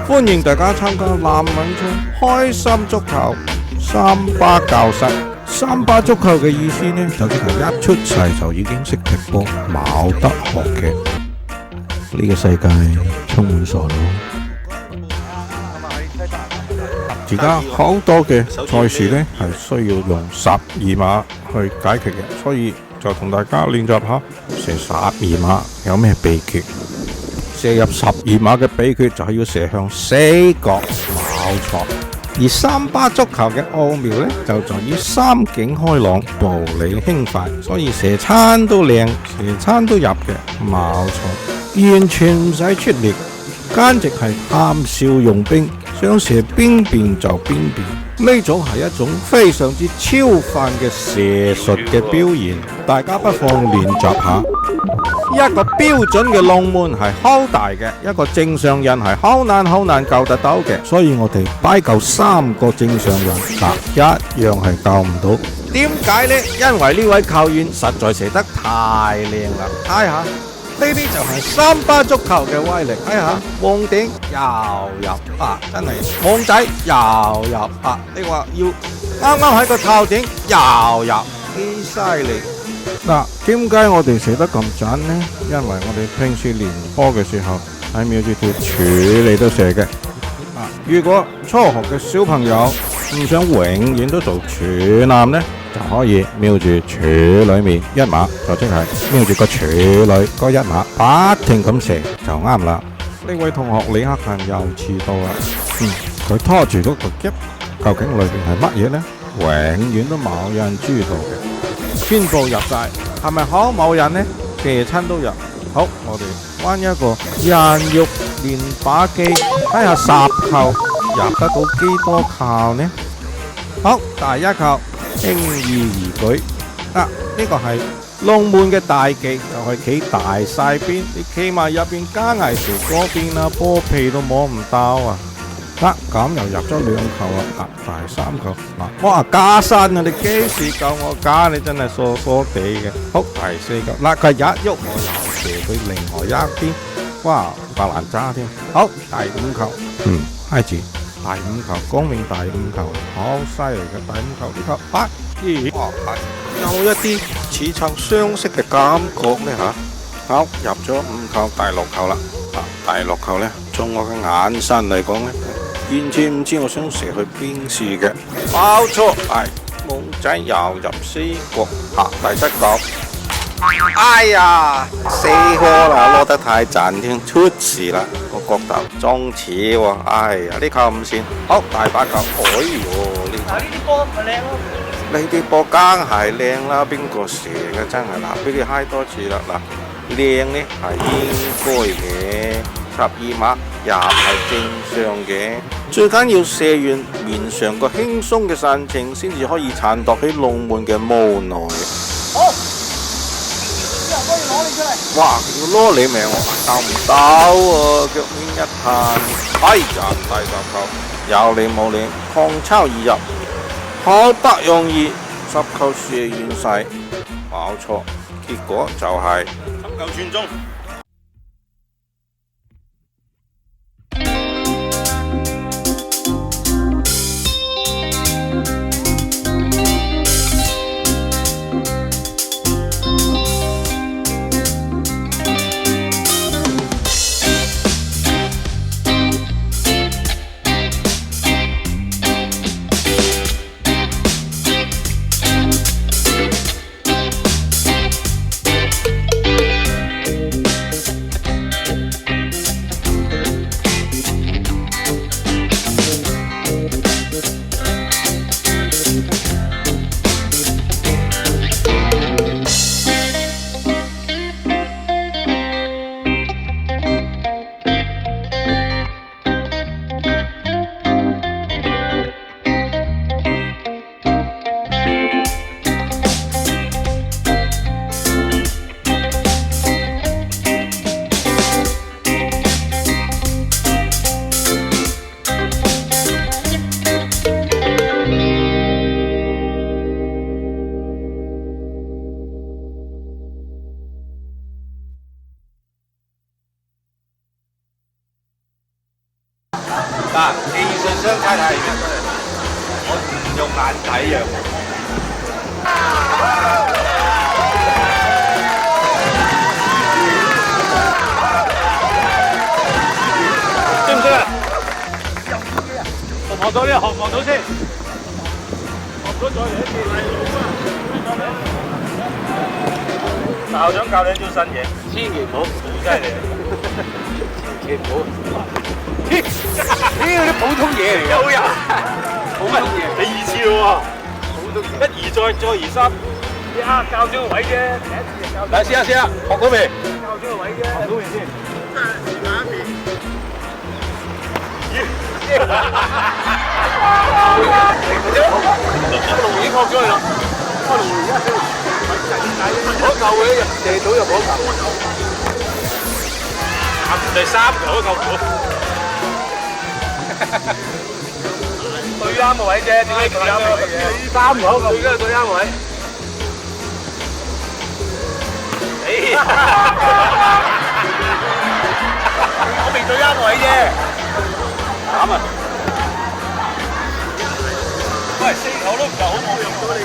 歡迎大家參加南敏聰開心足球三巴教室。三巴足球嘅意思呢，就即係一出世就已經識踢波，冇得學嘅。呢個世界充滿傻佬。而家好多嘅賽事呢，係需要用12碼去解決嘅，所以就同大家練習下射12碼有咩秘訣。射入12碼嘅秘訣就係要射向死角，冇錯。而三巴足球嘅奧妙呢，就在於三景開朗、步履輕快，所以射餐都靚，射餐都入嘅，冇錯。完全唔使出力，簡直係談笑用兵，想射邊邊就邊邊。呢種係一種非常之超凡嘅射術嘅表現，大家不妨練習下。一個標準嘅龍門係好大嘅，一個正常人係好難救得到嘅，所以我哋擺夠3個正常人，一樣係救唔到。點解呢？因為呢位球員實在射得太靚啦！睇下，呢啲就係三巴足球嘅威力。睇下，網頂又入啊，真係網仔又入啊！你話要啱啱喺個頭頂又入，幾犀利！嗱，點解我哋射得咁準呢？因為我哋平時練波嘅時候係瞄住條柱嚟到射嘅。如果初學嘅小朋友唔想永遠都做柱男呢，就可以瞄住柱裏面一碼，就即係瞄住個柱裏嗰一碼，不停咁射就啱啦。呢位同學李克勤又遲到啦。佢拖住嗰個篋，究竟裏邊係乜嘢呢？永遠都冇人知道嘅。全部入晒，係咪好冇癮呢？射親都入。好，我哋玩一個人肉練把機，睇下10球入得到幾多球呢？好，第一球輕而易舉。呢個係龍門嘅大忌，就係企大晒邊，你企埋入邊加危時嗰邊啊，波屁都摸唔到啊！咁又入咗2球啦，第3球哇加薪啊！你幾時夠我加？你真係傻傻地嘅。好，第4球佢一喐我又射佢另外一邊，哇白蘭渣添。好，第5球，開始第5球，光明第5球，好犀利嘅第5球呢球，有一啲似曾相識嘅感覺呢吓。好，入咗5球，第6球啦。第6球呢，從我嘅眼神嚟講呢，完全唔知我想射去邊處嘅，冇錯，係懵仔又入死角。第7球，哎呀，死科啦，攞得太賺添，出事啦，個角頭中似喎，哎呀，呢球唔算。好，第8球，哎呦，呢啲波咪靚咯，呢啲波梗係靚啦，邊個射嘅真係嗱，俾你嗨多次啦嗱，靚呢係應該嘅。12碼又係正常嘅，最緊要射完面上個輕鬆嘅神情，先至可以襯托起龍門嘅無奈。好，之後可以攞你出嚟。哇，要攞你命我鬥唔到喎，腳面一彈，哎呀，第10球有理冇理，抗抄而入，好不容易10球射完晒，冇錯，結果就係10球全中。嗱，技術相差太遠，我唔用眼睇嘅。識唔識啊？學到呢？學唔學到先？學咗再嚟一次。校長教你一招新嘢，千祈唔好，好犀利。千祈唔好。呢啲普通嘢嚟嘅，好人。普通嘢。你二次咯喎，一而再，再而三。你校長個位啫，第一次就教。嚟試下，學到未？校長個位啫，學到未先？已經學咗你啦。嗰嚿嘅射到入嗰嚿。第三球都救唔到。對啱個位啫，點解對啱個位嘅？三球救唔到，對啱位。我未對啱個位啫。慘啊！喂，四球都唔夠，好冇用到你。